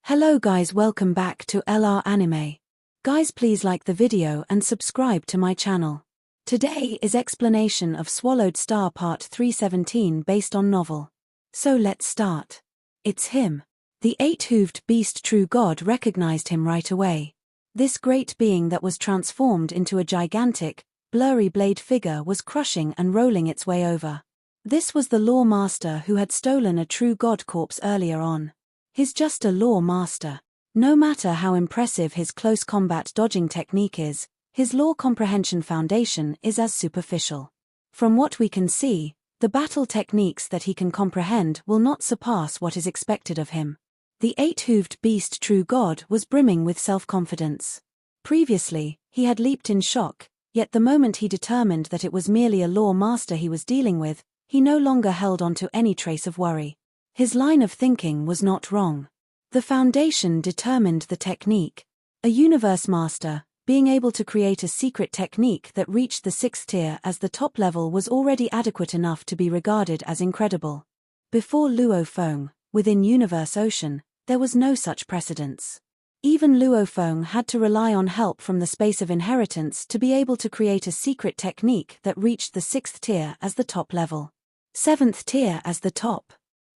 Hello guys, welcome back to LR Anime. Guys, please like the video and subscribe to my channel. Today is explanation of Swallowed Star Part 317 based on novel. So let's start. It's him. The eight-hooved beast true god recognized him right away. This great being that was transformed into a gigantic, blurry blade figure was crushing and rolling its way over. This was the Law Master who had stolen a true god corpse earlier on. He's just a Law Master. No matter how impressive his close combat dodging technique is, his law comprehension foundation is as superficial. From what we can see, the battle techniques that he can comprehend will not surpass what is expected of him. The eight-hooved beast true god was brimming with self-confidence. Previously, he had leaped in shock, yet the moment he determined that it was merely a Law Master he was dealing with, he no longer held on to any trace of worry. His line of thinking was not wrong. The foundation determined the technique. A universe master, being able to create a secret technique that reached the 6th tier as the top level was already adequate enough to be regarded as incredible. Before Luo Feng, within Universe Ocean, there was no such precedence. Even Luo Feng had to rely on help from the Space of Inheritance to be able to create a secret technique that reached the 6th tier as the top level. 7th tier as the top.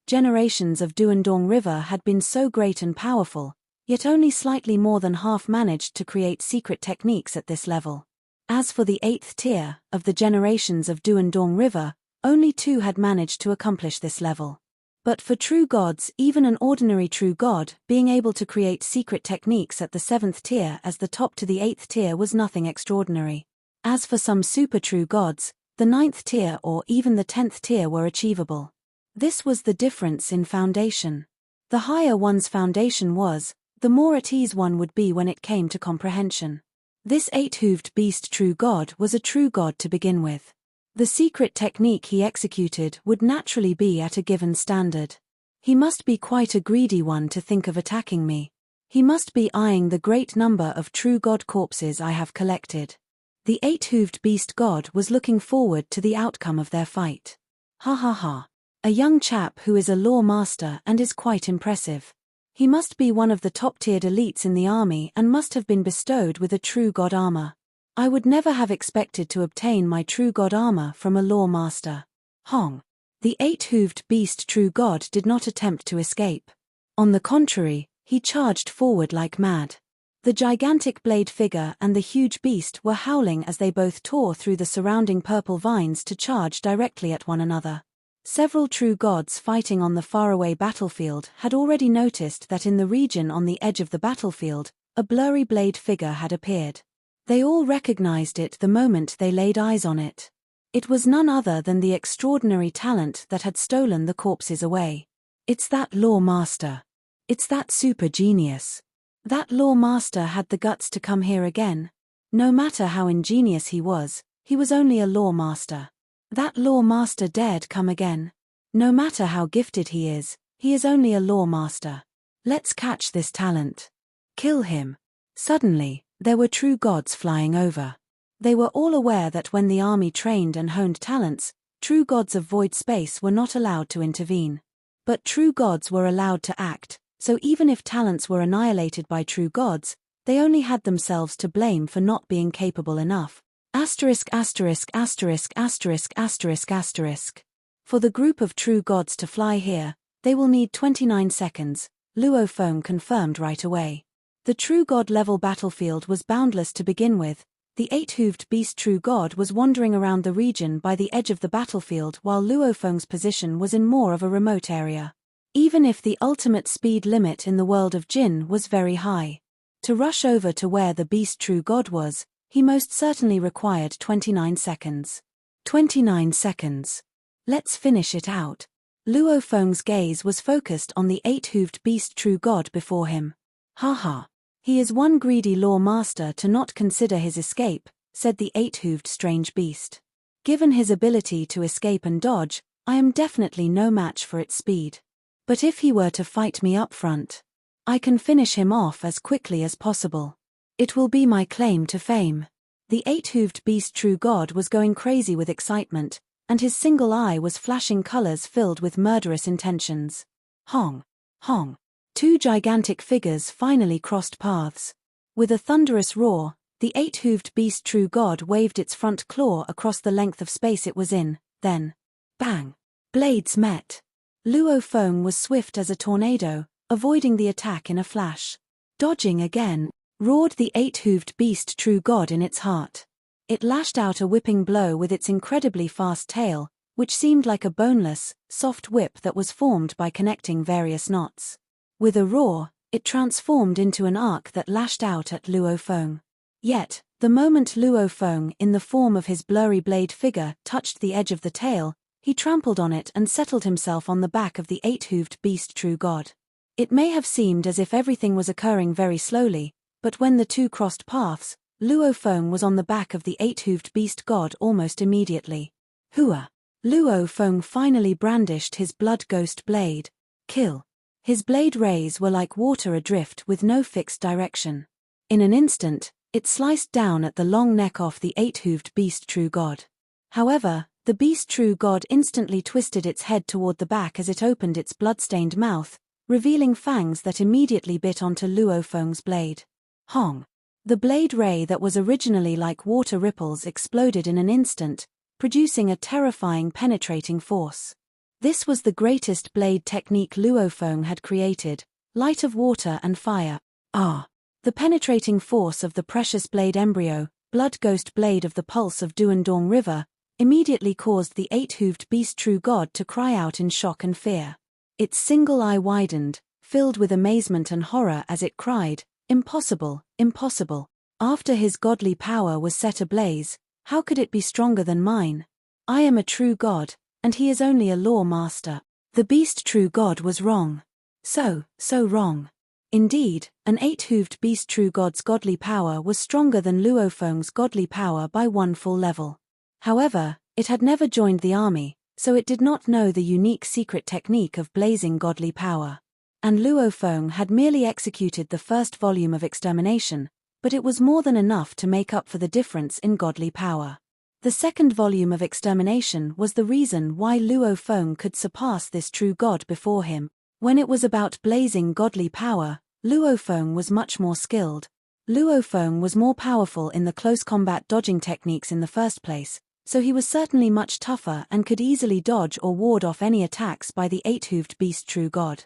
Generations of Duandong River had been so great and powerful, yet only slightly more than half managed to create secret techniques at this level. As for the 8th tier, of the generations of Duandong River, only 2 had managed to accomplish this level. But for true gods, even an ordinary true god, being able to create secret techniques at the 7th tier as the top to the 8th tier was nothing extraordinary. As for some super true gods, the 9th tier or even the 10th tier were achievable. This was the difference in foundation. The higher one's foundation was, the more at ease one would be when it came to comprehension. This eight-hooved beast true god was a true god to begin with. The secret technique he executed would naturally be at a given standard. He must be quite a greedy one to think of attacking me. He must be eyeing the great number of true god corpses I have collected. The eight-hooved beast god was looking forward to the outcome of their fight. Ha ha ha. A young chap who is a Law Master and is quite impressive. He must be one of the top-tiered elites in the army and must have been bestowed with a true god armor. I would never have expected to obtain my true god armor from a Law Master. Hong. The eight-hooved beast true god did not attempt to escape. On the contrary, he charged forward like mad. The gigantic blade figure and the huge beast were howling as they both tore through the surrounding purple vines to charge directly at one another. Several true gods fighting on the faraway battlefield had already noticed that in the region on the edge of the battlefield, a blurry blade figure had appeared. They all recognized it the moment they laid eyes on it. It was none other than the extraordinary talent that had stolen the corpses away. It's that Law Master. It's that super genius. That Law Master had the guts to come here again. No matter how ingenious he was only a Law Master. That Law Master dared come again. No matter how gifted he is only a Law Master. Let's catch this talent. Kill him. Suddenly, there were true gods flying over. They were all aware that when the army trained and honed talents, true gods of void space were not allowed to intervene. But true gods were allowed to act, so even if talents were annihilated by true gods, they only had themselves to blame for not being capable enough. Asterisk asterisk asterisk asterisk asterisk asterisk. For the group of true gods to fly here, they will need 29 seconds, Luo Feng confirmed right away. The true god level battlefield was boundless to begin with. The eight-hooved beast true god was wandering around the region by the edge of the battlefield while Luo Feng's position was in more of a remote area. Even if the ultimate speed limit in the world of Jin was very high, to rush over to where the beast true god was, he most certainly required 29 seconds. 29 seconds. Let's finish it out. Luo Feng's gaze was focused on the eight-hooved beast true god before him. Ha ha. He is one greedy Law Master to not consider his escape, said the eight-hooved strange beast. Given his ability to escape and dodge, I am definitely no match for its speed. But if he were to fight me up front, I can finish him off as quickly as possible. It will be my claim to fame. The eight-hooved beast true god was going crazy with excitement, and his single eye was flashing colors filled with murderous intentions. Hong. Hong. Two gigantic figures finally crossed paths. With a thunderous roar, the eight-hooved beast true god waved its front claw across the length of space it was in, then, bang! Blades met. Luo Feng was swift as a tornado, avoiding the attack in a flash. Dodging again, roared the eight-hooved beast true god in its heart. It lashed out a whipping blow with its incredibly fast tail, which seemed like a boneless, soft whip that was formed by connecting various knots. With a roar, it transformed into an arc that lashed out at Luo Feng. Yet, the moment Luo Feng, in the form of his blurry blade figure, touched the edge of the tail, he trampled on it and settled himself on the back of the eight-hooved beast true god. It may have seemed as if everything was occurring very slowly, but when the two crossed paths, Luo Feng was on the back of the eight-hooved beast god almost immediately. Hua! Luo Feng finally brandished his blood ghost blade. Kill! His blade rays were like water adrift with no fixed direction. In an instant, it sliced down at the long neck off the eight-hooved beast true god. However, the beast true god instantly twisted its head toward the back as it opened its blood-stained mouth, revealing fangs that immediately bit onto Luo Feng's blade. Hong! The blade ray that was originally like water ripples exploded in an instant, producing a terrifying penetrating force. This was the greatest blade technique Luo Feng had created, light of water and fire. The penetrating force of the precious blade embryo, blood ghost blade of the pulse of Duandong River, immediately caused the eight-hooved beast true god to cry out in shock and fear. Its single eye widened, filled with amazement and horror as it cried, "Impossible, impossible. After his godly power was set ablaze, how could it be stronger than mine? I am a true god, and he is only a law master." The beast true god was wrong. So wrong. Indeed, an eight-hooved beast true god's godly power was stronger than Luo Feng's godly power by one full level. However, it had never joined the army, so it did not know the unique secret technique of blazing godly power. And Luo Feng had merely executed the first volume of extermination, but it was more than enough to make up for the difference in godly power. The second volume of extermination was the reason why Luo Feng could surpass this true god before him. When it was about blazing godly power, Luo Feng was much more skilled. Luo Feng was more powerful in the close combat dodging techniques in the first place, so he was certainly much tougher and could easily dodge or ward off any attacks by the eight-hooved beast true god.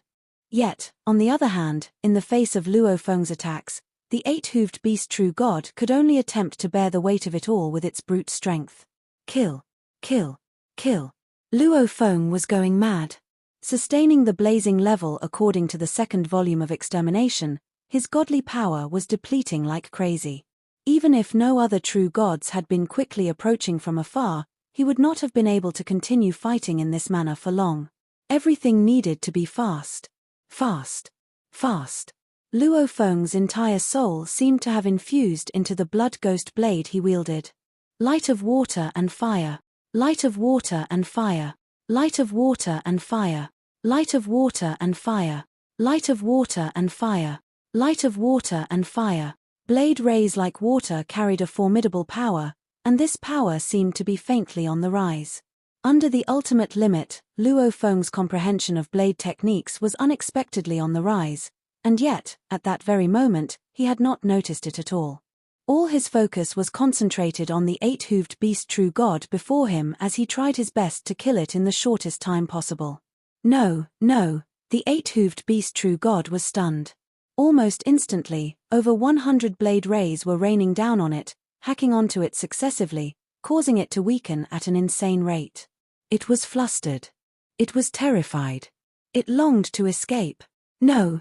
Yet, on the other hand, in the face of Luo Feng's attacks, the eight-hooved beast true god could only attempt to bear the weight of it all with its brute strength. Kill! Kill! Kill! Luo Feng was going mad. Sustaining the blazing level according to the second volume of extermination, his godly power was depleting like crazy. Even if no other true gods had been quickly approaching from afar, he would not have been able to continue fighting in this manner for long. Everything needed to be fast. Fast. Fast. Luo Feng's entire soul seemed to have infused into the blood ghost blade he wielded. Light of water and fire. Light of water and fire. Light of water and fire. Light of water and fire. Light of water and fire. Light of water and fire. Blade rays like water carried a formidable power, and this power seemed to be faintly on the rise. Under the ultimate limit, Luo Feng's comprehension of blade techniques was unexpectedly on the rise, and yet, at that very moment, he had not noticed it at all. All his focus was concentrated on the eight-hooved beast true god before him as he tried his best to kill it in the shortest time possible. No, the eight-hooved beast true god was stunned. Almost instantly, over 100 blade rays were raining down on it, hacking onto it successively, causing it to weaken at an insane rate. It was flustered. It was terrified. It longed to escape. No.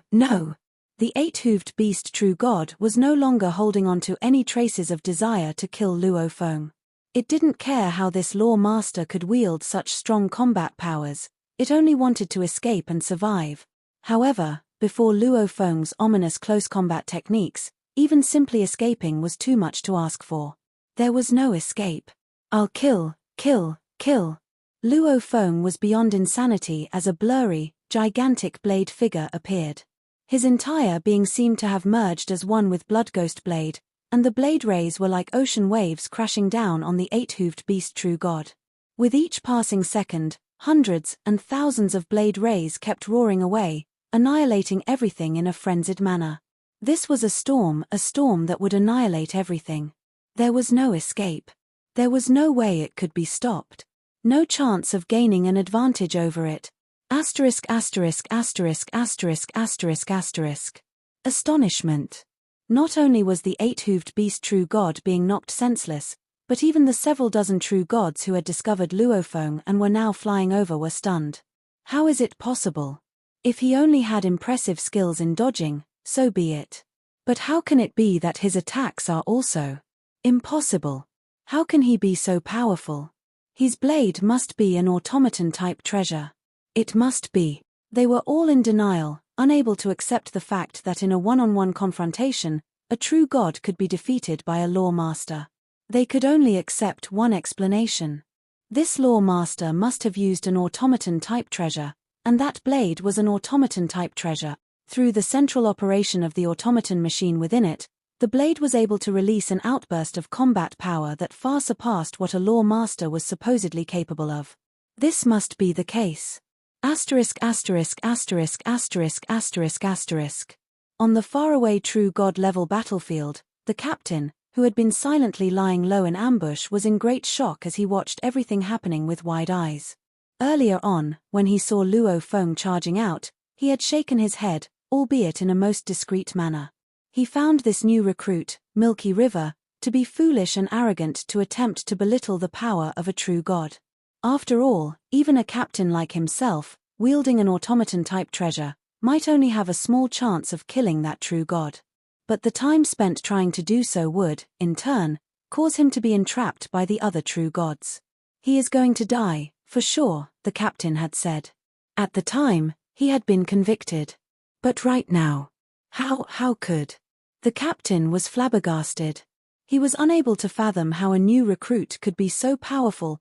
The eight-hooved beast true god was no longer holding on to any traces of desire to kill Luo Feng. It didn't care how this law master could wield such strong combat powers, it only wanted to escape and survive. However, before Luo Feng's ominous close combat techniques, even simply escaping was too much to ask for. There was no escape. I'll kill. Luo Feng was beyond insanity as a blurry, gigantic blade figure appeared. His entire being seemed to have merged as one with Blood Ghost Blade, and the blade rays were like ocean waves crashing down on the eight-hooved beast true god. With each passing second, hundreds and thousands of blade rays kept roaring away, annihilating everything in a frenzied manner. This was a storm that would annihilate everything. There was no escape. There was no way it could be stopped. No chance of gaining an advantage over it. Asterisk asterisk asterisk asterisk asterisk asterisk. Astonishment. Not only was the eight-hooved beast true god being knocked senseless, but even the several dozen true gods who had discovered Luofeng and were now flying over were stunned. How is it possible? If he only had impressive skills in dodging, so be it. But how can it be that his attacks are also impossible? How can he be so powerful? His blade must be an automaton-type treasure. It must be. They were all in denial, unable to accept the fact that in a one-on-one confrontation, a true god could be defeated by a law master. They could only accept one explanation. This law master must have used an automaton-type treasure, and that blade was an automaton-type treasure. Through the central operation of the automaton machine within it, the blade was able to release an outburst of combat power that far surpassed what a law master was supposedly capable of. This must be the case. Asterisk asterisk asterisk asterisk asterisk asterisk. On the faraway true god level battlefield, the captain, who had been silently lying low in ambush, was in great shock as he watched everything happening with wide eyes. Earlier on, when he saw Luofeng charging out, he had shaken his head, albeit in a most discreet manner. He found this new recruit, Milky River, to be foolish and arrogant to attempt to belittle the power of a true god. After all, even a captain like himself, wielding an automaton-type treasure, might only have a small chance of killing that true god. But the time spent trying to do so would, in turn, cause him to be entrapped by the other true gods. He is going to die, for sure, the captain had said. At the time, he had been convicted. But right now, how could? The captain was flabbergasted. He was unable to fathom how a new recruit could be so powerful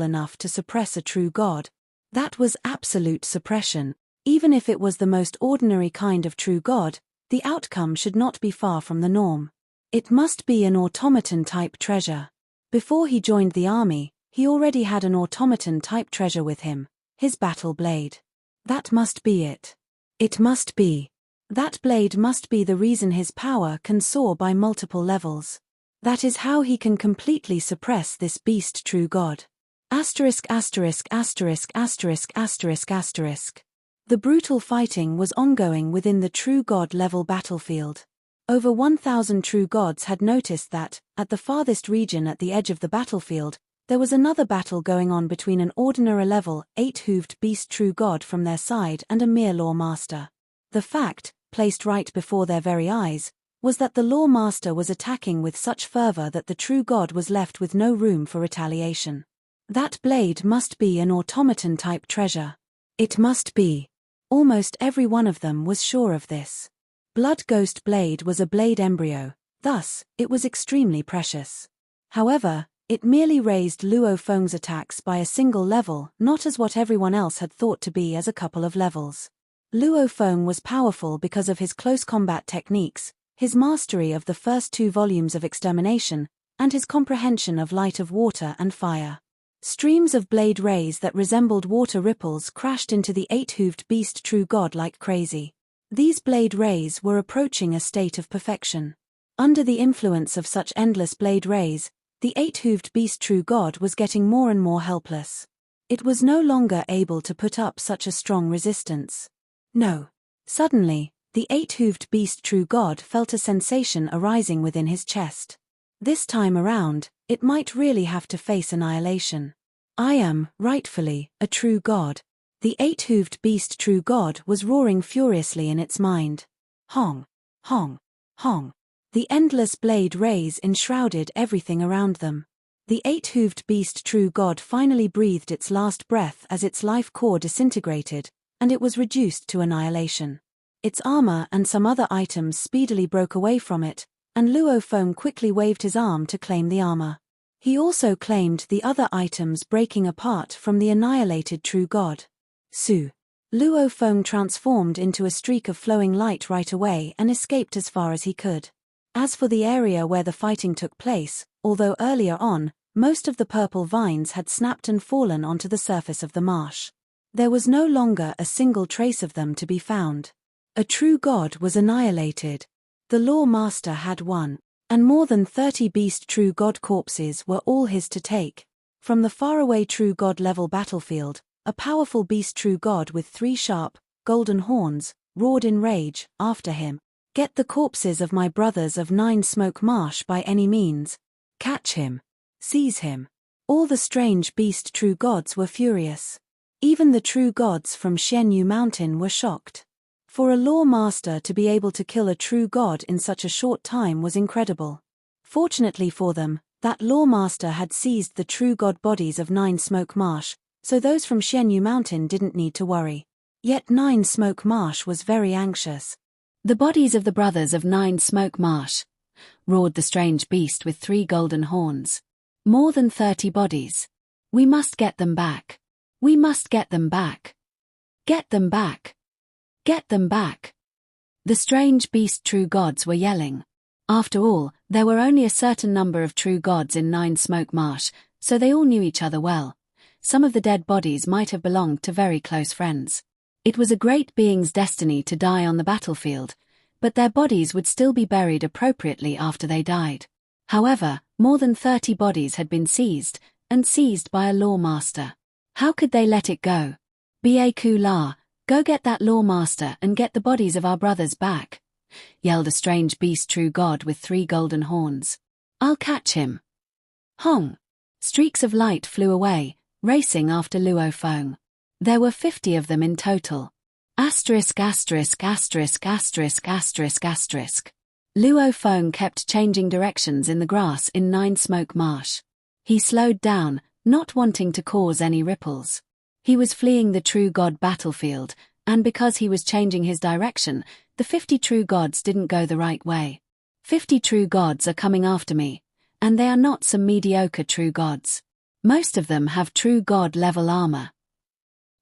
enough to suppress a true god. That was absolute suppression. Even if it was the most ordinary kind of true god, the outcome should not be far from the norm. It must be an automaton-type treasure. Before he joined the army, he already had an automaton-type treasure with him, his battle blade. That must be it. It must be. That blade must be the reason his power can soar by multiple levels. That is how he can completely suppress this beast true god. Asterisk asterisk asterisk asterisk asterisk asterisk. The brutal fighting was ongoing within the true god level battlefield. Over 1,000 true gods had noticed that, at the farthest region at the edge of the battlefield, there was another battle going on between an ordinary level, 8-hooved beast true god from their side and a mere law master. The fact, placed right before their very eyes, was that the law master was attacking with such fervor that the true god was left with no room for retaliation. That blade must be an automaton-type treasure. It must be. Almost every one of them was sure of this. Blood Ghost Blade was a blade embryo, thus, it was extremely precious. However, it merely raised Luofeng's attacks by a single level, not as what everyone else had thought to be as a couple of levels. Luofeng was powerful because of his close combat techniques, his mastery of the first 2 volumes of Extermination, and his comprehension of light of water and fire. Streams of blade rays that resembled water ripples crashed into the 8-hooved beast true god like crazy. These blade rays were approaching a state of perfection. Under the influence of such endless blade rays, the 8-hooved beast true god was getting more and more helpless. It was no longer able to put up such a strong resistance. No. Suddenly, the 8-hooved beast true god felt a sensation arising within his chest. This time around, it might really have to face annihilation. I am, rightfully, a true god. The 8-hooved beast true god was roaring furiously in its mind. Hong, hong, hong. The endless blade rays enshrouded everything around them. The 8-hooved beast true god finally breathed its last breath as its life core disintegrated, and it was reduced to annihilation. Its armor and some other items speedily broke away from it, and Luofeng quickly waved his arm to claim the armor. He also claimed the other items breaking apart from the annihilated true god. Su. Luofeng transformed into a streak of flowing light right away and escaped as far as he could. As for the area where the fighting took place, although earlier on, most of the purple vines had snapped and fallen onto the surface of the marsh. There was no longer a single trace of them to be found. A true god was annihilated. The Law Master had won, and more than 30 beast true god corpses were all his to take. From the faraway true god level battlefield, a powerful beast true god with 3 sharp, golden horns, roared in rage, after him. Get the corpses of my brothers of 9 Smoke Marsh by any means. Catch him. Seize him. All the strange beast true gods were furious. Even the true gods from Xianyu Mountain were shocked. For a Law Master to be able to kill a true god in such a short time was incredible. Fortunately for them, that Law Master had seized the true god bodies of 9 Smoke Marsh, so those from Xianyu Mountain didn't need to worry. Yet 9 Smoke Marsh was very anxious. The bodies of the brothers of 9 Smoke Marsh, roared the strange beast with 3 golden horns. More than 30 bodies. We must get them back. We must get them back. Get them back. Get them back. The strange beast true gods were yelling. After all, there were only a certain number of true gods in 9 Smoke Marsh, so they all knew each other well. Some of the dead bodies might have belonged to very close friends. It was a great being's destiny to die on the battlefield, but their bodies would still be buried appropriately after they died. However, more than 30 bodies had been seized, and seized by a Law Master. How could they let it go? Ba-ku-la, go get that Law Master and get the bodies of our brothers back, yelled a strange beast true god with 3 golden horns. I'll catch him. Hong! Streaks of light flew away, racing after Luo Feng. There were 50 of them in total. Asterisk asterisk asterisk asterisk asterisk asterisk. Luo Feng kept changing directions in the grass in 9 Smoke Marsh. He slowed down, not wanting to cause any ripples. He was fleeing the true god battlefield, and because he was changing his direction, the 50 true gods didn't go the right way. 50 true gods are coming after me, and they are not some mediocre true gods. Most of them have true god level armor.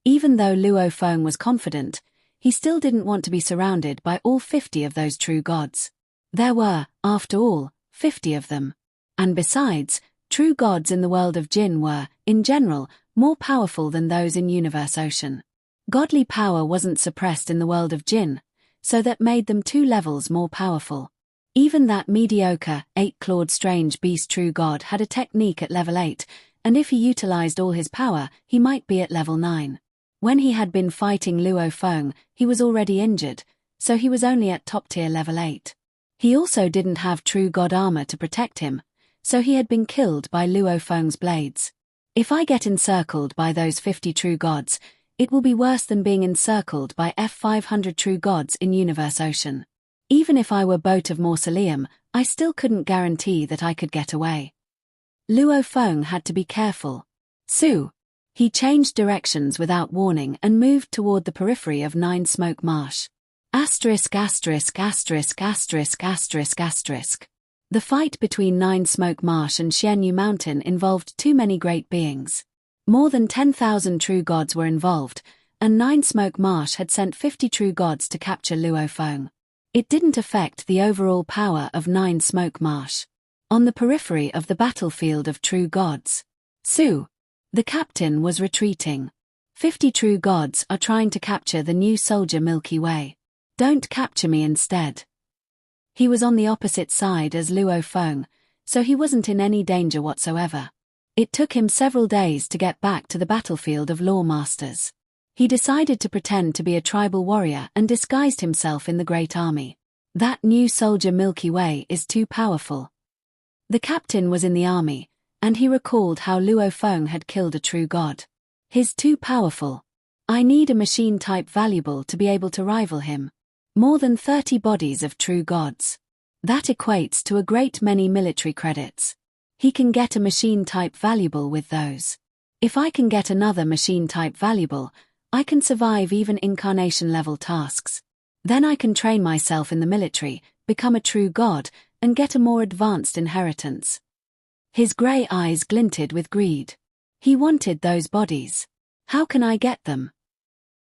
Even though Luo Feng was confident, he still didn't want to be surrounded by all 50 of those true gods. There were, after all, 50 of them. And besides, true gods in the world of Jin were, in general, more powerful than those in Universe Ocean. Godly power wasn't suppressed in the world of Jin, so that made them 2 levels more powerful. Even that mediocre, 8-clawed strange beast true god had a technique at level 8, and if he utilized all his power, he might be at level 9. When he had been fighting Luo Feng, he was already injured, so he was only at top tier level 8. He also didn't have true god armor to protect him, so he had been killed by Luo Feng's blades. If I get encircled by those 50 true gods, it will be worse than being encircled by F500 true gods in Universe Ocean. Even if I were Boat of Mausoleum, I still couldn't guarantee that I could get away. Luo Feng had to be careful. Su! He changed directions without warning and moved toward the periphery of 9 Smoke Marsh. Asterisk asterisk asterisk asterisk asterisk asterisk. The fight between 9 Smoke Marsh and Xianyu Mountain involved too many great beings. More than 10,000 true gods were involved, and 9 Smoke Marsh had sent 50 true gods to capture Luo Feng. It didn't affect the overall power of 9 Smoke Marsh. On the periphery of the battlefield of true gods, Su! The captain was retreating. 50 true gods are trying to capture the new soldier Milky Way. Don't capture me instead. He was on the opposite side as Luo Feng, so he wasn't in any danger whatsoever. It took him several days to get back to the battlefield of Law Masters. He decided to pretend to be a tribal warrior and disguised himself in the Great Army. That new soldier Milky Way is too powerful. The captain was in the army, and he recalled how Luo Feng had killed a true god. He's too powerful. I need a machine-type valuable to be able to rival him. More than 30 bodies of true gods. That equates to a great many military credits. He can get a machine-type valuable with those. If I can get another machine-type valuable, I can survive even incarnation-level tasks. Then I can train myself in the military, become a true god, and get a more advanced inheritance. His grey eyes glinted with greed. He wanted those bodies. How can I get them?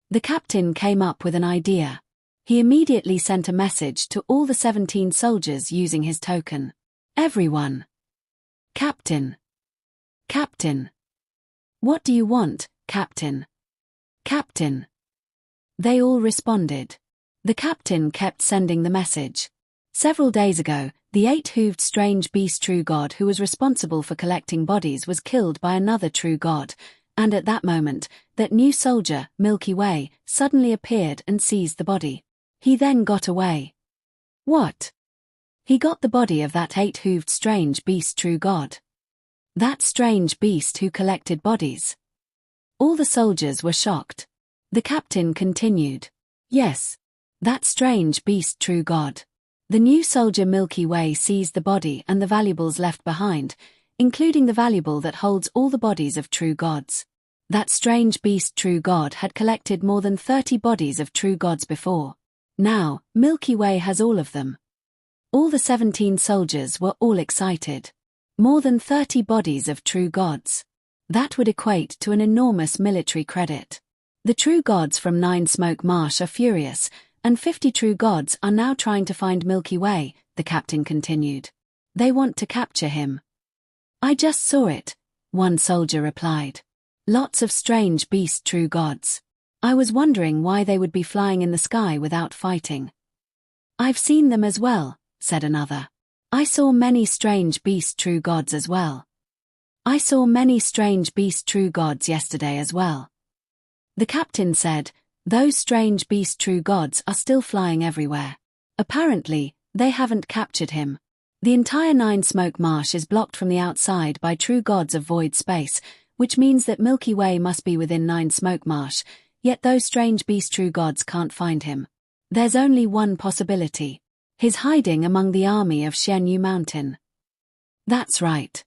The captain came up with an idea. He immediately sent a message to all the 17 soldiers using his token. Everyone. Captain. Captain. What do you want, Captain? Captain. They all responded. The captain kept sending the message. Several days ago, the 8-hooved strange beast true god who was responsible for collecting bodies was killed by another true god, and at that moment, that new soldier, Milky Way, suddenly appeared and seized the body. He then got away. What? He got the body of that 8-hooved strange beast true god. That strange beast who collected bodies. All the soldiers were shocked. The captain continued. Yes. That strange beast true god. The new soldier Milky Way seized the body and the valuables left behind, including the valuable that holds all the bodies of true gods. That strange beast true god had collected more than 30 bodies of true gods before. Now, Milky Way has all of them. All the 17 soldiers were all excited. More than 30 bodies of true gods. That would equate to an enormous military credit. The true gods from 9 Smoke Marsh are furious, and 50 true gods are now trying to find Milky Way, the captain continued. They want to capture him. I just saw it, one soldier replied. Lots of strange beast true gods. I was wondering why they would be flying in the sky without fighting. I've seen them as well, said another. I saw many strange beast true gods as well. I saw many strange beast true gods yesterday as well. The captain said, those strange beast true gods are still flying everywhere. Apparently, they haven't captured him. The entire 9 Smoke Marsh is blocked from the outside by true gods of void space, which means that Milky Way must be within 9 Smoke Marsh, yet those strange beast true gods can't find him. There's only one possibility. He's hiding among the army of Xianyu Mountain. That's right.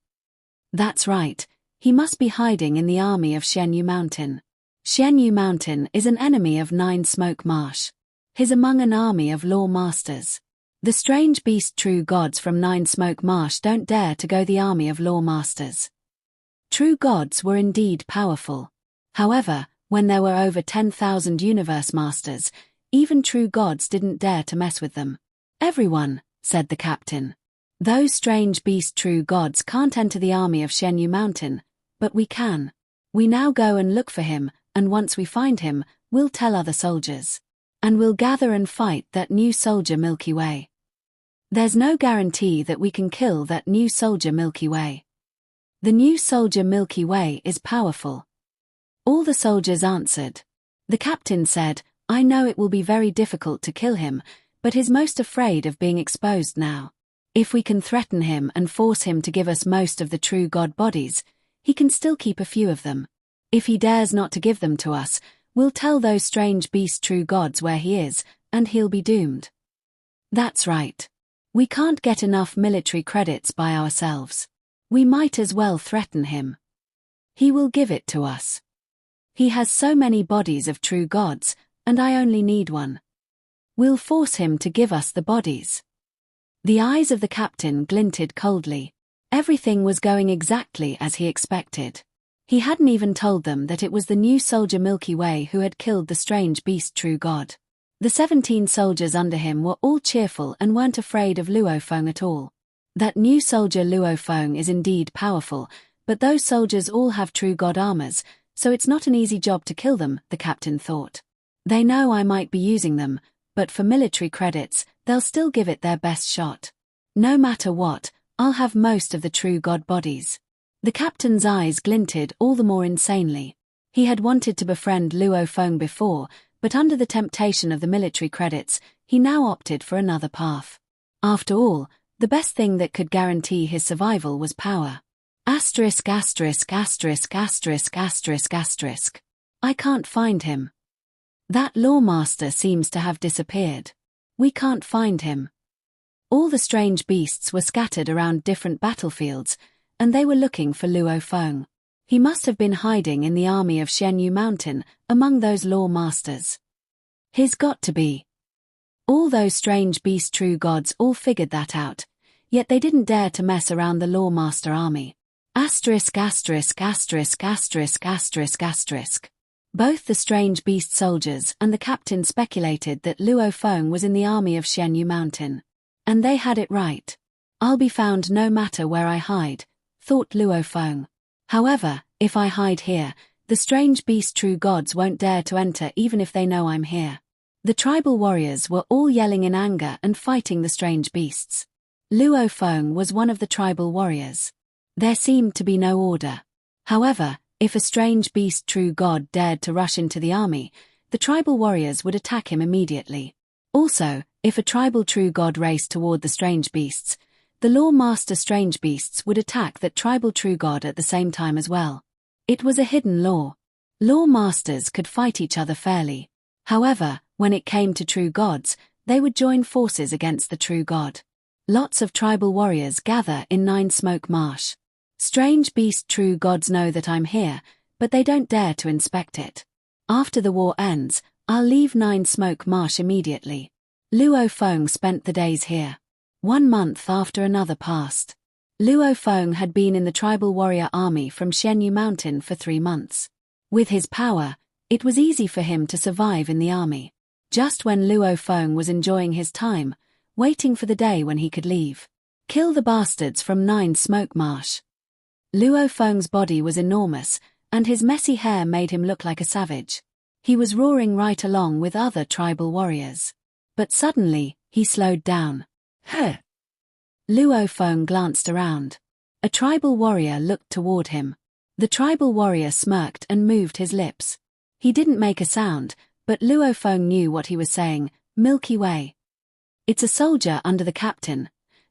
That's right, he must be hiding in the army of Xianyu Mountain. Xianyu Mountain is an enemy of 9 Smoke Marsh. He's among an army of law masters. The strange beast true gods from 9 Smoke Marsh don't dare to go the army of law masters. True gods were indeed powerful. However, when there were over 10,000 universe masters, even true gods didn't dare to mess with them. Everyone, said the captain. Those strange beast true gods can't enter the army of Xianyu Mountain, but we can. We now go and look for him, and once we find him, we'll tell other soldiers. And we'll gather and fight that new soldier Milky Way. There's no guarantee that we can kill that new soldier Milky Way. The new soldier Milky Way is powerful. All the soldiers answered. The captain said, I know it will be very difficult to kill him, but he's most afraid of being exposed now. If we can threaten him and force him to give us most of the true god bodies, he can still keep a few of them. If he dares not to give them to us, we'll tell those strange beast true gods where he is, and he'll be doomed. That's right. We can't get enough military credits by ourselves. We might as well threaten him. He will give it to us. He has so many bodies of true gods, and I only need one. We'll force him to give us the bodies. The eyes of the captain glinted coldly. Everything was going exactly as he expected. He hadn't even told them that it was the new soldier Milky Way who had killed the strange beast true god. The 17 soldiers under him were all cheerful and weren't afraid of Luo Feng at all. That new soldier Luo Feng is indeed powerful, but those soldiers all have true god armors, so it's not an easy job to kill them, the captain thought. They know I might be using them, but for military credits, they'll still give it their best shot. No matter what, I'll have most of the true god bodies. The captain's eyes glinted all the more insanely. He had wanted to befriend Luo Feng before, but under the temptation of the military credits, he now opted for another path. After all, the best thing that could guarantee his survival was power. Asterisk asterisk asterisk asterisk asterisk asterisk. I can't find him. That lawmaster seems to have disappeared. We can't find him. All the strange beasts were scattered around different battlefields, and they were looking for Luo Feng. He must have been hiding in the army of Xianyu Mountain, among those law masters. He's got to be. All those strange beast true gods all figured that out, yet they didn't dare to mess around the law master army. Asterisk asterisk asterisk asterisk asterisk asterisk. Both the strange beast soldiers and the captain speculated that Luo Feng was in the army of Xianyu Mountain. And they had it right. I'll be found no matter where I hide, thought Luo Feng. However, if I hide here, the The strange beast true gods won't dare to enter even if they know I'm here. The tribal warriors were all yelling in anger and fighting the strange beasts. Luo Feng was one of the tribal warriors. There seemed to be no order. However, if a strange beast true god dared to rush into the army, the tribal warriors would attack him immediately. Also, if a tribal true god raced toward the strange beasts, the law master strange beasts would attack that tribal true god at the same time as well. It was a hidden law. Law masters could fight each other fairly. However, when it came to true gods, they would join forces against the true god. Lots of tribal warriors gather in Nine Smoke Marsh. Strange beast true gods know that I'm here, but they don't dare to inspect it. After the war ends, I'll leave Nine Smoke Marsh immediately. Luo Feng spent the days here. 1 month after another passed. Luo Feng had been in the tribal warrior army from Xianyu Mountain for 3 months. With his power, it was easy for him to survive in the army. Just when Luo Feng was enjoying his time, waiting for the day when he could leave. Kill the bastards from Nine Smoke Marsh. Luo Feng's body was enormous, and his messy hair made him look like a savage. He was roaring right along with other tribal warriors. But suddenly, he slowed down. Huh! Luo Feng glanced around. A tribal warrior looked toward him. The tribal warrior smirked and moved his lips. He didn't make a sound, but Luo Feng knew what he was saying, Milky Way. It's a soldier under the captain.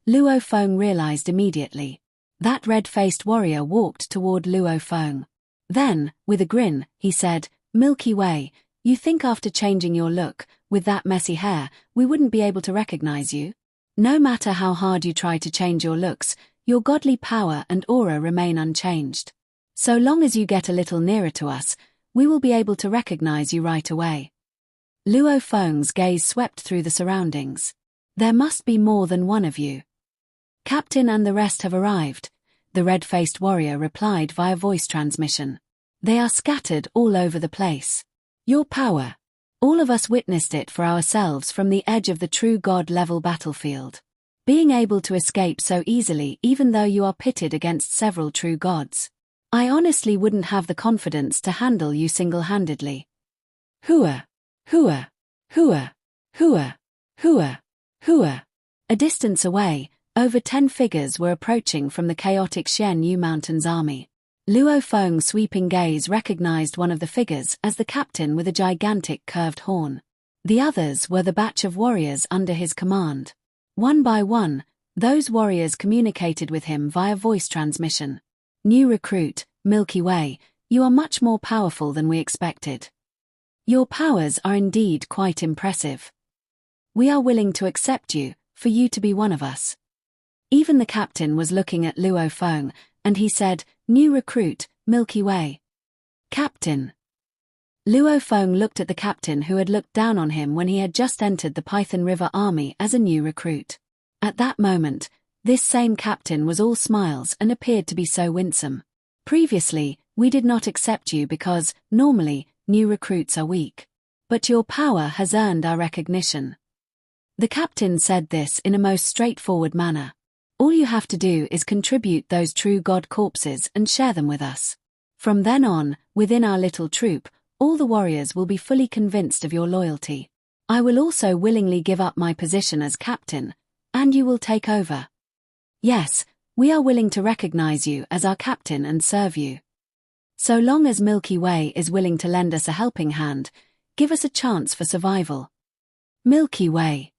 Luo Feng realized immediately. That red-faced warrior walked toward Luo Feng. Then, with a grin, he said, Milky Way, you think after changing your look, with that messy hair, we wouldn't be able to recognize you? No matter how hard you try to change your looks, your godly power and aura remain unchanged. So long as you get a little nearer to us, we will be able to recognize you right away. Luo Feng's gaze swept through the surroundings. There must be more than one of you. Captain and the rest have arrived, the red-faced warrior replied via voice transmission. They are scattered all over the place. Your power. All of us witnessed it for ourselves from the edge of the true god-level battlefield. Being able to escape so easily even though you are pitted against several true gods. I honestly wouldn't have the confidence to handle you single-handedly. Hua! Hua! Hua! Hua! Hua! Hua! A distance away, over 10 figures were approaching from the chaotic Xianyu Mountains army. Luo Feng's sweeping gaze recognized one of the figures as the captain with a gigantic curved horn. The others were the batch of warriors under his command. One by one, those warriors communicated with him via voice transmission. New recruit, Milky Way, you are much more powerful than we expected. Your powers are indeed quite impressive. We are willing to accept you, for you to be one of us. Even the captain was looking at Luo Feng, and he said, New recruit, Milky Way. Captain. Luo Feng looked at the captain who had looked down on him when he had just entered the Python River army as a new recruit. At that moment, this same captain was all smiles and appeared to be so winsome. Previously, we did not accept you because, normally, new recruits are weak. But your power has earned our recognition. The captain said this in a most straightforward manner. All you have to do is contribute those true god corpses and share them with us. From then on, within our little troop, all the warriors will be fully convinced of your loyalty. I will also willingly give up my position as captain, and you will take over. Yes, we are willing to recognize you as our captain and serve you. So long as Milky Way is willing to lend us a helping hand, give us a chance for survival. Milky Way.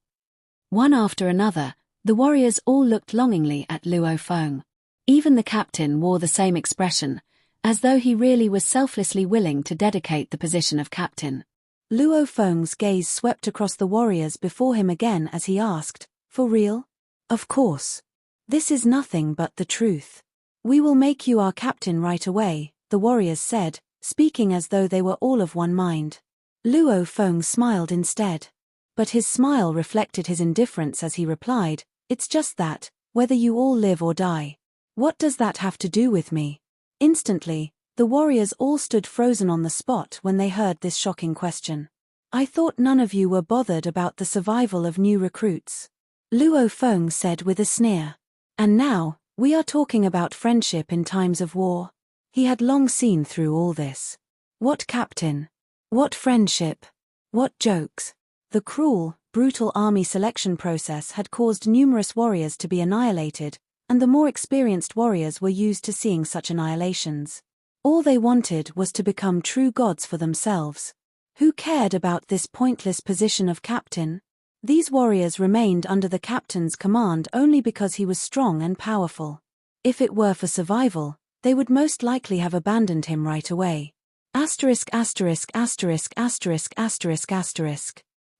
One after another, the warriors all looked longingly at Luo Feng. Even the captain wore the same expression, as though he really was selflessly willing to dedicate the position of captain. Luo Feng's gaze swept across the warriors before him again as he asked, For real? Of course. This is nothing but the truth. We will make you our captain right away, the warriors said, speaking as though they were all of one mind. Luo Feng smiled instead. But his smile reflected his indifference as he replied, It's just that, whether you all live or die. What does that have to do with me? Instantly, the warriors all stood frozen on the spot when they heard this shocking question. I thought none of you were bothered about the survival of new recruits. Luo Feng said with a sneer. And now, we are talking about friendship in times of war. He had long seen through all this. What captain? What friendship? What jokes? The cruel, brutal army selection process had caused numerous warriors to be annihilated, and the more experienced warriors were used to seeing such annihilations. All they wanted was to become true gods for themselves. Who cared about this pointless position of captain? These warriors remained under the captain's command only because he was strong and powerful. If it were for survival, they would most likely have abandoned him right away.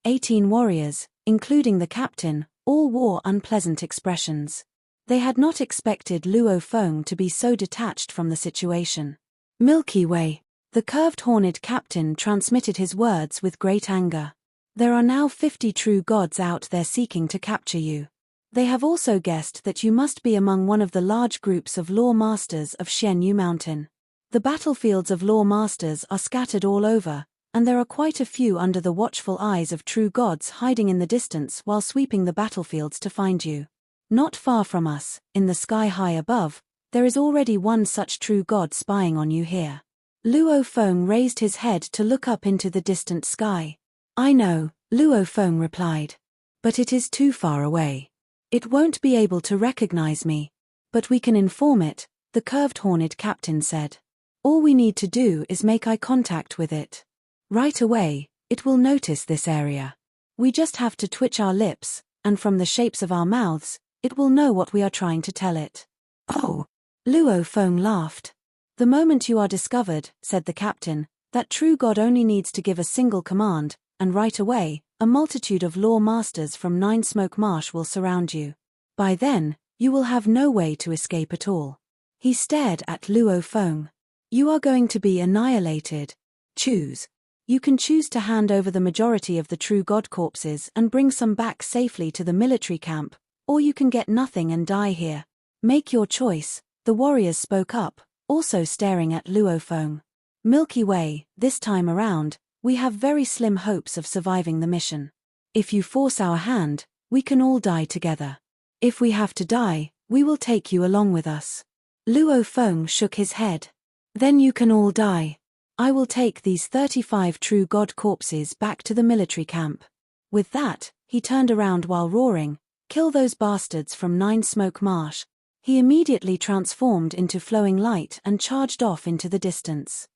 18 warriors, including the captain, all wore unpleasant expressions. They had not expected Luo Feng to be so detached from the situation. Milky Way. The curved-horned captain transmitted his words with great anger. There are now 50 true gods out there seeking to capture you. They have also guessed that you must be among one of the large groups of law masters of Xianyu Mountain. The battlefields of law masters are scattered all over, and there are quite a few under the watchful eyes of true gods hiding in the distance while sweeping the battlefields to find you. Not far from us, in the sky high above, there is already one such true god spying on you here. Luo Feng raised his head to look up into the distant sky. I know, Luo Feng replied. But it is too far away. It won't be able to recognize me. But we can inform it, the curved-horned captain said. All we need to do is make eye contact with it. Right away, it will notice this area. We just have to twitch our lips, and from the shapes of our mouths, it will know what we are trying to tell it. Oh! Luo Feng laughed. The moment you are discovered, said the captain, that true god only needs to give a single command, and right away, a multitude of law masters from Nine Smoke Marsh will surround you. By then, you will have no way to escape at all. He stared at Luo Feng. You are going to be annihilated. Choose. You can choose to hand over the majority of the true god corpses and bring some back safely to the military camp, or you can get nothing and die here. Make your choice, the warriors spoke up, also staring at Luo Feng. Milky Way, this time around, we have very slim hopes of surviving the mission. If you force our hand, we can all die together. If we have to die, we will take you along with us. Luo Feng shook his head. Then you can all die. I will take these 35 true god corpses back to the military camp. With that, he turned around while roaring, kill those bastards from Nine Smoke Marsh. He immediately transformed into flowing light and charged off into the distance.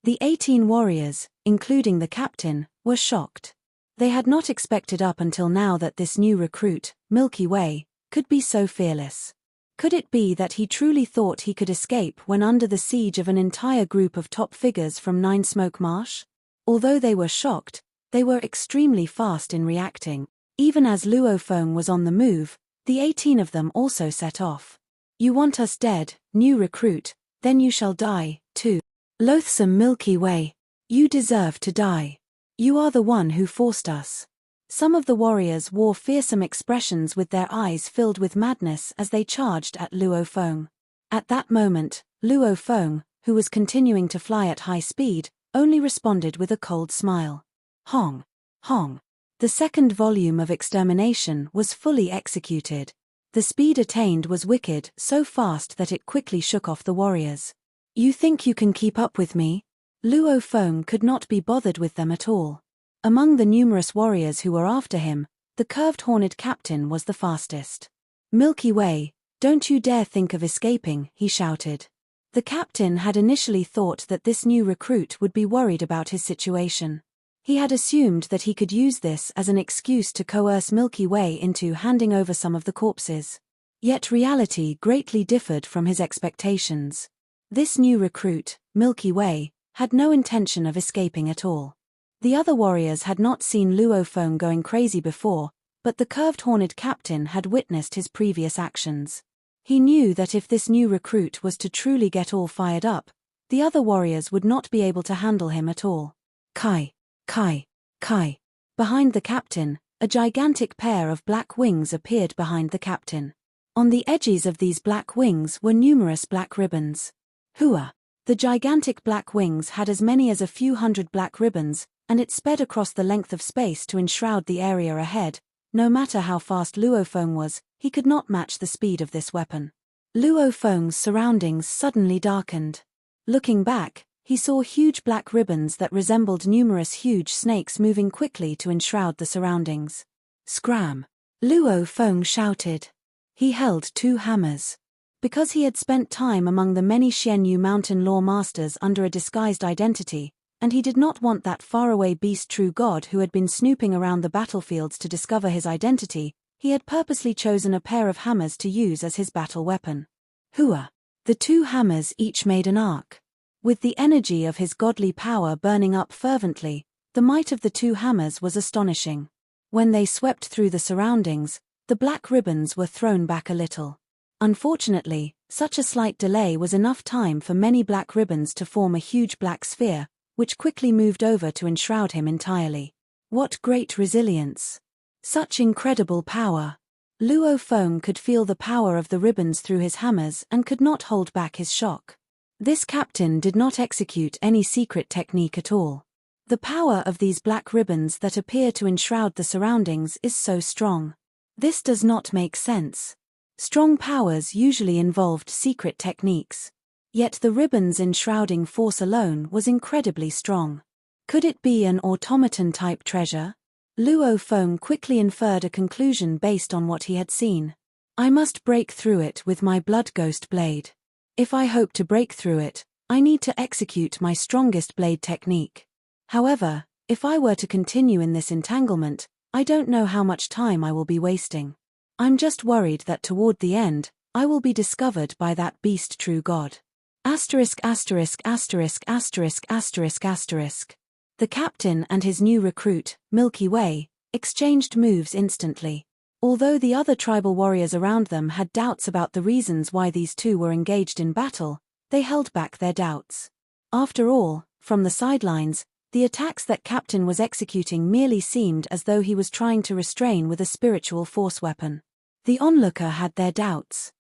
The 18 warriors, including the captain, were shocked. They had not expected up until now that this new recruit, Milky Way, could be so fearless. Could it be that he truly thought he could escape when under the siege of an entire group of top figures from Nine Smoke Marsh? Although they were shocked, they were extremely fast in reacting. Even as Luo Feng was on the move, the 18 of them also set off. You want us dead, new recruit, then you shall die, too. Loathsome Milky Way. You deserve to die. You are the one who forced us. Some of the warriors wore fearsome expressions with their eyes filled with madness as they charged at Luo Feng. At that moment, Luo Feng, who was continuing to fly at high speed, only responded with a cold smile. Hong! Hong! The second volume of extermination was fully executed. The speed attained was wicked, so fast that it quickly shook off the warriors. You think you can keep up with me? Luo Feng could not be bothered with them at all. Among the numerous warriors who were after him, the curved-horned captain was the fastest. Milky Way, don't you dare think of escaping, he shouted. The captain had initially thought that this new recruit would be worried about his situation. He had assumed that he could use this as an excuse to coerce Milky Way into handing over some of the corpses. Yet reality greatly differed from his expectations. This new recruit, Milky Way, had no intention of escaping at all. The other warriors had not seen Luo Feng going crazy before, but the curved-horned captain had witnessed his previous actions. He knew that if this new recruit was to truly get all fired up, the other warriors would not be able to handle him at all. Kai! Kai! Kai! Behind the captain, a gigantic pair of black wings appeared behind the captain. On the edges of these black wings were numerous black ribbons. Hua! The gigantic black wings had as many as a few hundred black ribbons, and it sped across the length of space to enshroud the area ahead. No matter how fast Luo Feng was, he could not match the speed of this weapon. Luo Feng's surroundings suddenly darkened. Looking back, he saw huge black ribbons that resembled numerous huge snakes moving quickly to enshroud the surroundings. Scram! Luo Feng shouted. He held 2 hammers. Because he had spent time among the many Xianyu mountain law masters under a disguised identity, and he did not want that faraway beast true god who had been snooping around the battlefields to discover his identity, he had purposely chosen a pair of hammers to use as his battle weapon. Hua! The 2 hammers each made an arc. With the energy of his godly power burning up fervently, the might of the 2 hammers was astonishing. When they swept through the surroundings, the black ribbons were thrown back a little. Unfortunately, such a slight delay was enough time for many black ribbons to form a huge black sphere, which quickly moved over to enshroud him entirely. What great resilience! Such incredible power! Luo Feng could feel the power of the ribbons through his hammers and could not hold back his shock. This captain did not execute any secret technique at all. The power of these black ribbons that appear to enshroud the surroundings is so strong. This does not make sense. Strong powers usually involved secret techniques. Yet the ribbons' enshrouding force alone was incredibly strong. Could it be an automaton-type treasure? Luo Feng quickly inferred a conclusion based on what he had seen. I must break through it with my blood ghost blade. If I hope to break through it, I need to execute my strongest blade technique. However, if I were to continue in this entanglement, I don't know how much time I will be wasting. I'm just worried that toward the end, I will be discovered by that beast true god. Asterisk asterisk asterisk asterisk asterisk asterisk. The captain and his new recruit, Milky Way, exchanged moves instantly. Although the other tribal warriors around them had doubts about the reasons why these 2 were engaged in battle, they held back their doubts. After all, from the sidelines, the attacks that Captain was executing merely seemed as though he was trying to restrain with a spiritual force weapon. The onlooker had their doubts.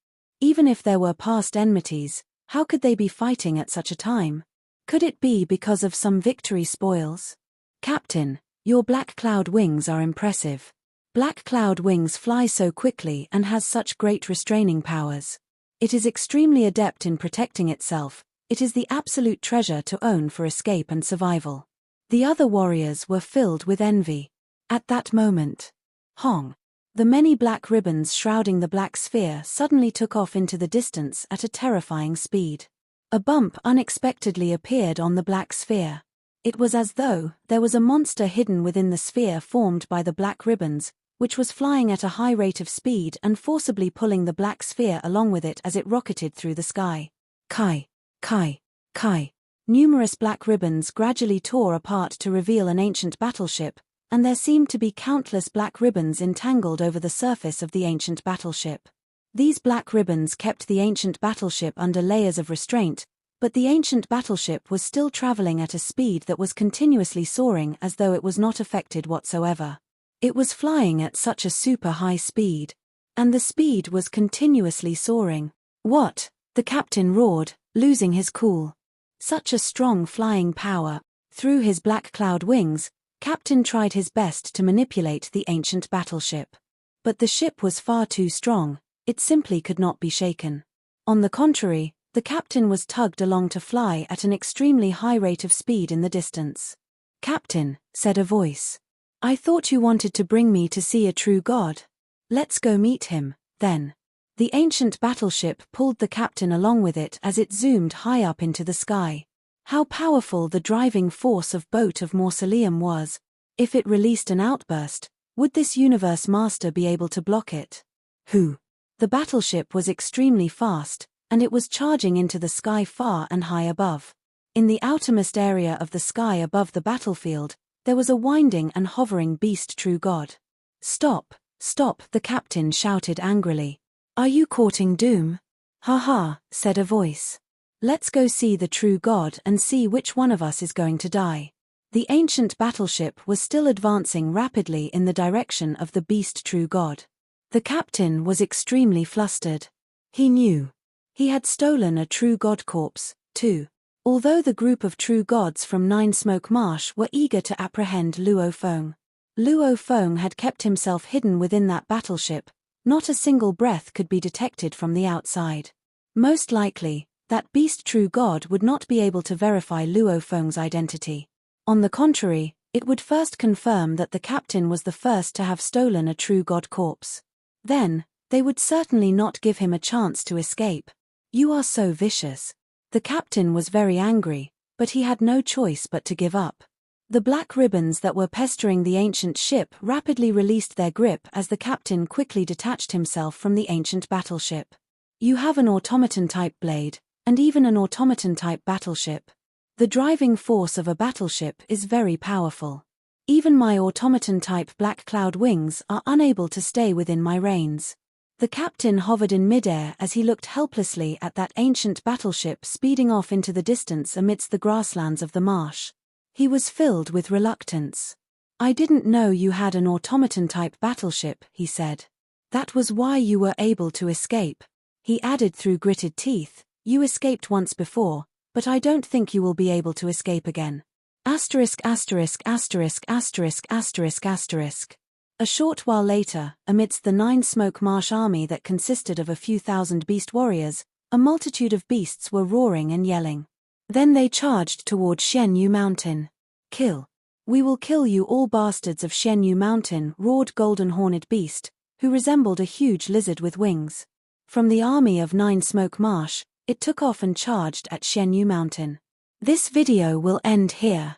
Even if there were past enmities, how could they be fighting at such a time? Could it be because of some victory spoils? Captain, your black cloud wings are impressive. Black cloud wings fly so quickly and has such great restraining powers. It is extremely adept in protecting itself. It is the absolute treasure to own for escape and survival. The other warriors were filled with envy. At that moment, Hong! The many black ribbons shrouding the black sphere suddenly took off into the distance at a terrifying speed. A bump unexpectedly appeared on the black sphere. It was as though there was a monster hidden within the sphere formed by the black ribbons, which was flying at a high rate of speed and forcibly pulling the black sphere along with it as it rocketed through the sky. Kai! Kai! Kai! Numerous black ribbons gradually tore apart to reveal an ancient battleship, and there seemed to be countless black ribbons entangled over the surface of the ancient battleship. These black ribbons kept the ancient battleship under layers of restraint, but the ancient battleship was still traveling at a speed that was continuously soaring as though it was not affected whatsoever. It was flying at such a super high speed. And the speed was continuously soaring. What? The captain roared, losing his cool. Such a strong flying power. Through his black cloud wings, Captain tried his best to manipulate the ancient battleship. But the ship was far too strong. It simply could not be shaken. On the contrary, the captain was tugged along to fly at an extremely high rate of speed in the distance. Captain, said a voice. I thought you wanted to bring me to see a true god. Let's go meet him, then. The ancient battleship pulled the captain along with it as it zoomed high up into the sky. How powerful the driving force of Boat of Mausoleum was. If it released an outburst, would this universe master be able to block it? Who? The battleship was extremely fast, and it was charging into the sky far and high above. In the outermost area of the sky above the battlefield, there was a winding and hovering beast true god. Stop, stop, the captain shouted angrily. Are you courting doom? Ha ha, said a voice. Let's go see the true god and see which one of us is going to die. The ancient battleship was still advancing rapidly in the direction of the beast true god. The captain was extremely flustered. He knew. He had stolen a true god corpse, too. Although the group of true gods from Nine Smoke Marsh were eager to apprehend Luo Feng. Luo Feng had kept himself hidden within that battleship. Not a single breath could be detected from the outside. Most likely, that beast true god would not be able to verify Luo Feng's identity. On the contrary, it would first confirm that the captain was the first to have stolen a true god corpse. Then, they would certainly not give him a chance to escape. You are so vicious. The captain was very angry, but he had no choice but to give up. The black ribbons that were pestering the ancient ship rapidly released their grip as the captain quickly detached himself from the ancient battleship. You have an automaton-type blade, and even an automaton-type battleship. The driving force of a battleship is very powerful. Even my automaton-type black cloud wings are unable to stay within my reins. The captain hovered in midair as he looked helplessly at that ancient battleship speeding off into the distance amidst the grasslands of the marsh. He was filled with reluctance. I didn't know you had an automaton-type battleship, he said. That was why you were able to escape. He added through gritted teeth, you escaped once before, but I don't think you will be able to escape again. Asterisk asterisk asterisk asterisk asterisk asterisk. A short while later, amidst the 9 Smoke Marsh army that consisted of a few thousand beast warriors, a multitude of beasts were roaring and yelling. Then they charged toward Shenyu Mountain. Kill. We will kill you all bastards of Shenyu Mountain, roared Golden Horned Beast, who resembled a huge lizard with wings. From the army of 9 Smoke Marsh, it took off and charged at Shenyu Mountain. This video will end here.